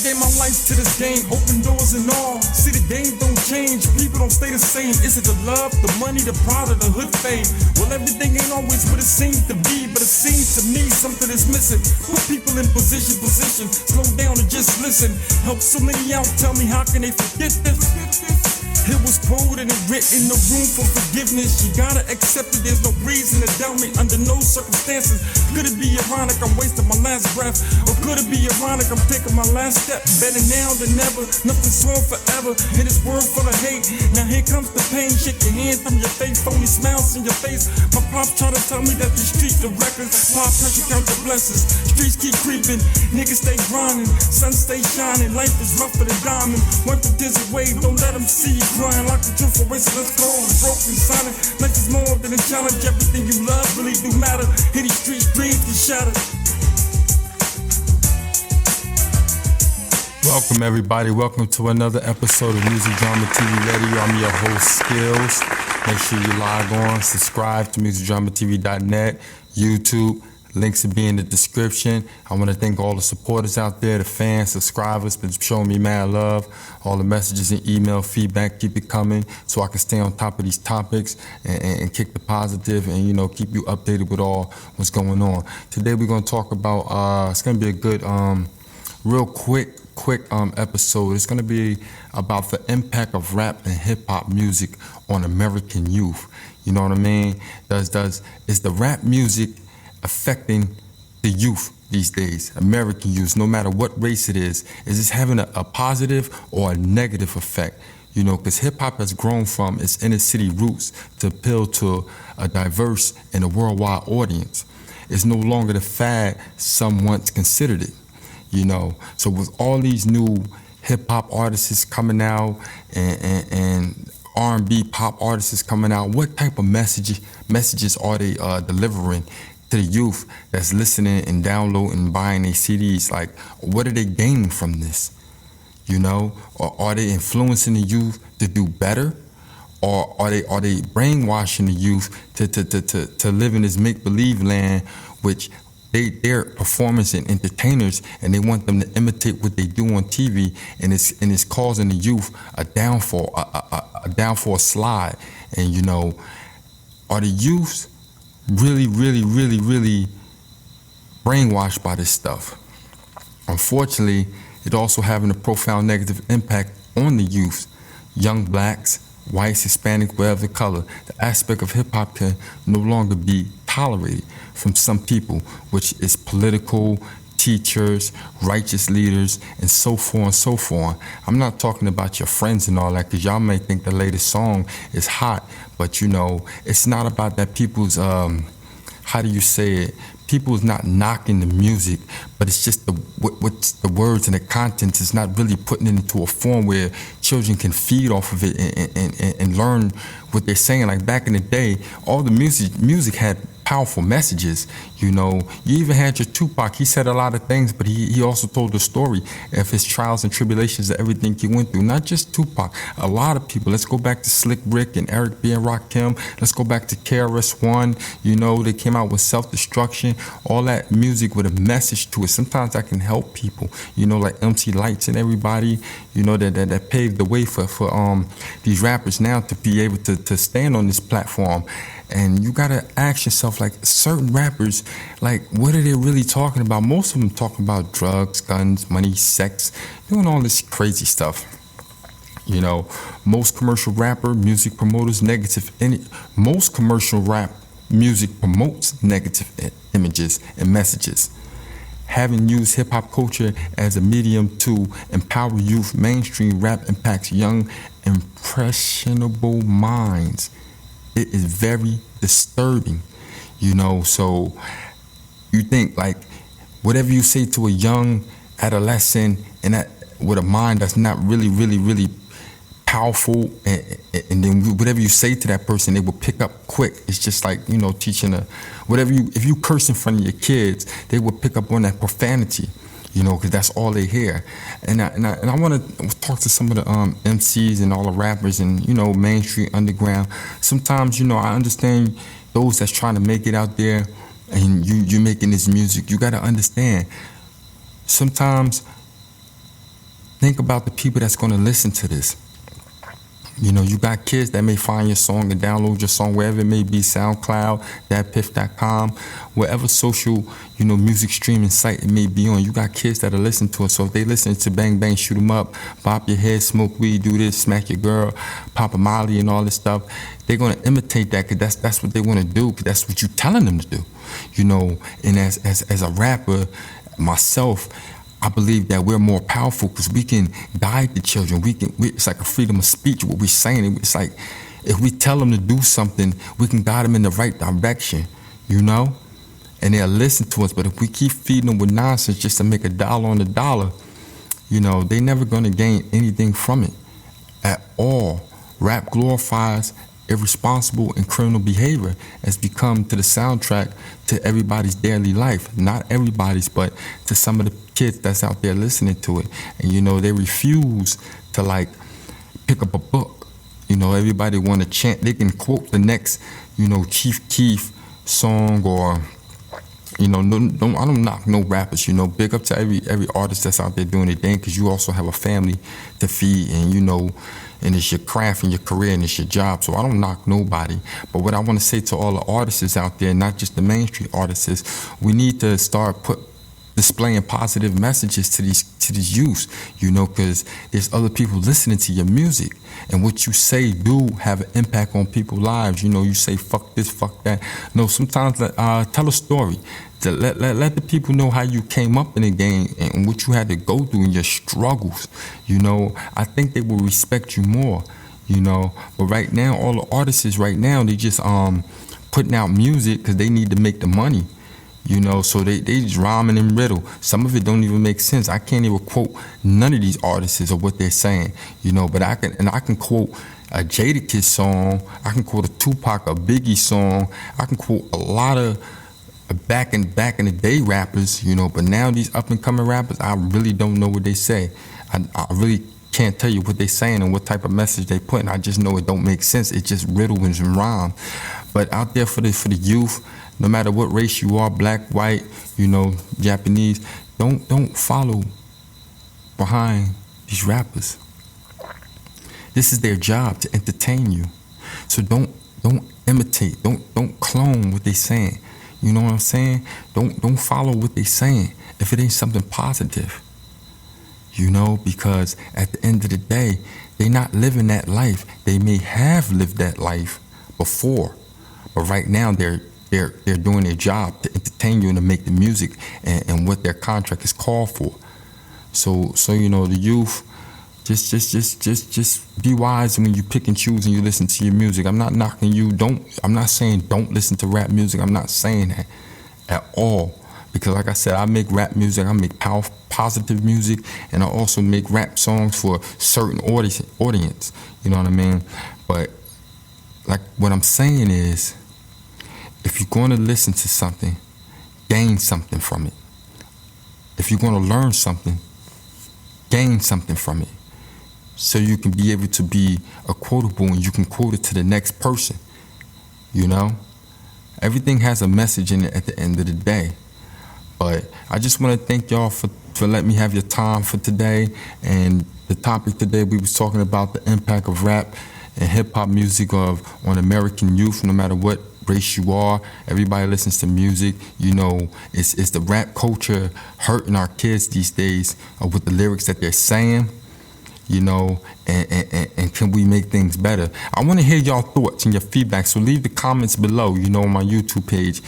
Dedicate my life to this game, open doors and all. See, the game don't change, people don't stay the same. Is it the love, the money, the pride, or the hood fame? Well, everything ain't always what it seems to be, but it seems to me something is missing. Put people in position, slow down and just listen. Help so many out, tell me how can they forget this? It was quoted and written, no room for forgiveness. You gotta accept it, there's no reason to doubt me under no circumstances. Could it be ironic I'm wasting my last breath? Or could it be ironic I'm taking my last step? Better now than never, nothing's wrong forever in this world full of hate. Now here comes the pain, shake your hand from your face, phony smiles in your face. My pop try to tell me that the streets are records. Pop pressure count the blessings, streets keep creeping, niggas stay grinding, sun stay shining, life is rougher than diamond. Wipe the dizzy wave, don't let them see you crying like the truth away, so let's go. Broken, silent, life is more than a challenge. Everything you love really do matter. Hit these streets, dreams get shattered. Welcome everybody, welcome to another episode of Music Drama TV Radio. I'm your host, Skills. Make sure you log on, subscribe to MUSICDRAMATV.net, YouTube. Links will be in the description. I want to thank all the supporters out there, the fans, subscribers, been showing me mad love. All the messages and email feedback, keep it coming so I can stay on top of these topics and kick the positive and, you know, keep you updated with all what's going on. Today we're going to talk about, it's going to be a good, real quick episode. It's going to be about the impact of rap and hip-hop music on American youth. You know what I mean? Is the rap music affecting the youth these days, American youth, no matter what race it is this having a positive or a negative effect? You know, because hip-hop has grown from its inner city roots to appeal to a diverse and a worldwide audience. It's no longer the fad some once considered it, you know. So with all these new hip-hop artists coming out and R&B pop artists coming out, what type of messages are they delivering to the youth that's listening and downloading and buying their CDs? Like, what are they gaining from this? You know, or are they influencing the youth to do better, or are they brainwashing the youth to live in this make-believe land, which they're performers and entertainers, and they want them to imitate what they do on TV, and it's causing the youth a downfall, a slide. And you know, are the youth really brainwashed by this stuff? Unfortunately, it's also having a profound negative impact on the youth, young blacks, whites, Hispanic, whatever color. The aspect of hip hop can no longer be tolerated from some people, which is political, teachers, righteous leaders, and so forth and so forth. I'm not talking about your friends and all that, because y'all may think the latest song is hot, but you know, it's not about that. People's, how do you say it? People's not knocking the music, but it's just what's the words and the contents is not really putting it into a form where children can feed off of it and learn what they're saying. Like back in the day, all the music had powerful messages. You know, you even had your Tupac. He said a lot of things, but he also told the story of his trials and tribulations, of everything he went through. Not just Tupac, a lot of people. Let's go back to Slick Rick and Eric B. and Rakim. Let's go back to KRS-One. You know, they came out with Self-Destruction. All that music with a message to it. Sometimes that can help people. You know, like MC Lights and everybody. You know, that paved the way for these rappers now to be able to stand on this platform. And you gotta ask yourself, like, certain rappers, like, what are they really talking about? Most of them talking about drugs, guns, money, sex, doing all this crazy stuff. You know, most commercial rapper, music promoters, most commercial rap music promotes negative images and messages. Having used hip-hop culture as a medium to empower youth, mainstream rap impacts young, impressionable minds. It is very disturbing, you know. So you think, like, whatever you say to a young adolescent and that with a mind that's not really powerful, and then whatever you say to that person, they will pick up quick. It's just like, you know, teaching if you curse in front of your kids, they will pick up on that profanity. You know, because that's all they hear. And I want to talk to some of the MCs and all the rappers and, you know, mainstream underground. Sometimes, you know, I understand those that's trying to make it out there, and you're making this music. You got to understand, sometimes think about the people that's going to listen to this. You know, you got kids that may find your song and download your song wherever it may be, SoundCloud, thatpiff.com, wherever social, music streaming site it may be on. You got kids that are listening to it. So if they listen to Bang Bang, Shoot 'em Up, Bop Your Head, Smoke Weed, Do This, Smack Your Girl, Pop a Molly and all this stuff, they're going to imitate that because that's what they want to do, because that's what you're telling them to do. And as a rapper, myself, I believe that we're more powerful because we can guide the children. It's like a freedom of speech, what we're saying. It's like if we tell them to do something, we can guide them in the right direction, and they'll listen to us. But if we keep feeding them with nonsense just to make a dollar on the dollar, they're never going to gain anything from it at all. Rap glorifies irresponsible and criminal behavior has become to the soundtrack to everybody's daily life. Not everybody's, but to some of the kids that's out there listening to it. And they refuse to pick up a book. Everybody want to chant. They can quote the next, Chief Keef song or I don't knock no rappers, big up to every artist that's out there doing their thing, because you also have a family to feed, and and it's your craft and your career and it's your job. So I don't knock nobody. But what I want to say to all the artists out there, not just the mainstream artists, is we need to start displaying positive messages to these youths, because there's other people listening to your music, and what you say do have an impact on people's lives. You say fuck this, fuck that. No, sometimes tell a story. To let the people know how you came up in the game and what you had to go through and your struggles. I think they will respect you more. But right now, all the artists right now, they just putting out music because they need to make the money. So they just rhyming and riddle. Some of it don't even make sense. I can't even quote none of these artists or what they're saying. But I can quote a Jadakiss song. I can quote a Tupac, a Biggie song. I can quote a lot of back in the day rappers, but now these up and coming rappers, I really don't know what they say. I really can't tell you what they're saying and what type of message they put, and I just know it don't make sense. It just riddles and rhyme. But out there for the youth, no matter what race you are, black, white, Japanese, don't follow behind these rappers. This is their job, to entertain you. So don't imitate, don't clone what they're saying. You know what I'm saying? Don't follow what they're saying if it ain't something positive. Because at the end of the day, they're not living that life. They may have lived that life before, but right now they're doing their job to entertain you and to make the music and what their contract is called for. So the youth, just be wise when you pick and choose and you listen to your music. I'm not knocking you. I'm not saying don't listen to rap music. I'm not saying that at all. Because like I said, I make rap music, I make positive music, and I also make rap songs for certain audience. You know what I mean? But like what I'm saying is, if you're going to listen to something, gain something from it. If you're going to learn something, gain something from it. So you can be able to be a quotable and you can quote it to the next person. Everything has a message in it at the end of the day. But I just want to thank y'all for letting me have your time for today. And the topic today, we was talking about the impact of rap and hip hop music on American youth, no matter what race you are. Everybody listens to music. It's the rap culture hurting our kids these days with the lyrics that they're saying. And can we make things better? I want to hear y'all thoughts and your feedback, so leave the comments below, on my YouTube page.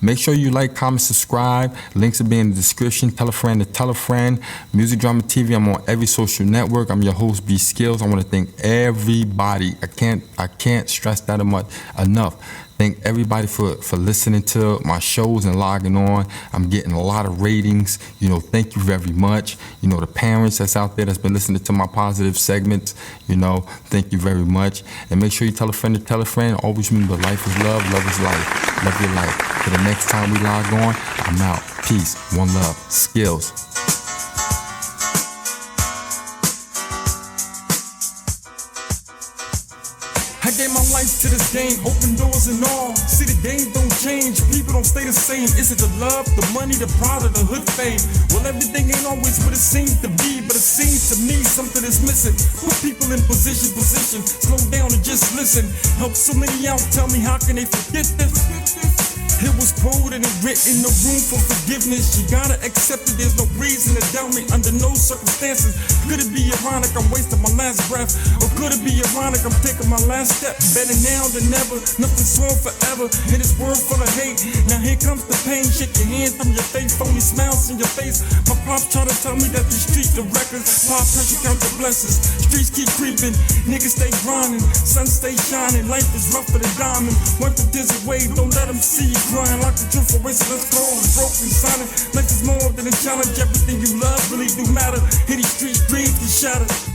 Make sure you like, comment, subscribe. Links will be in the description. Tell a friend to tell a friend. Music Drama TV, I'm on every social network. I'm your host, B Skills. I want to thank everybody. I can't stress that enough. Thank everybody for listening to my shows and logging on. I'm getting a lot of ratings. Thank you very much. The parents that's out there that's been listening to my positive segments, thank you very much. And make sure you tell a friend to tell a friend. Always remember, life is love, love is life. Love your life. Till the next time we log on, I'm out. Peace, one love, Skills. gave my life to this game, open doors and all. See, the game don't change, people don't stay the same. Is it the love, the money, the pride, or the hood fame? Well, everything ain't always what it seems to be, but it seems to me something is missing. Put people in position, slow down and just listen. Help so many out, tell me how can they forget this? It was quoted and written, no room for forgiveness. You gotta accept it, there's no reason to doubt me under no circumstances. Could it be ironic I'm wasting my last breath? Or could it be ironic I'm taking my last step? Better now than never, nothing's wrong forever in this world full of hate. Now here comes the pain, shake your hands from your face, phony smiles in your face. My pops try to tell me that the streets the records, pop pressure count the blessings. Streets keep creeping, niggas stay grinding, sun stay shining, life is rougher than diamond. Wipe the dizzy away, don't let them see you crying like the truth away, so let's go. Broken, silent, life is more than a challenge. Everything you love really do matter. Hit these streets, dreams get shattered.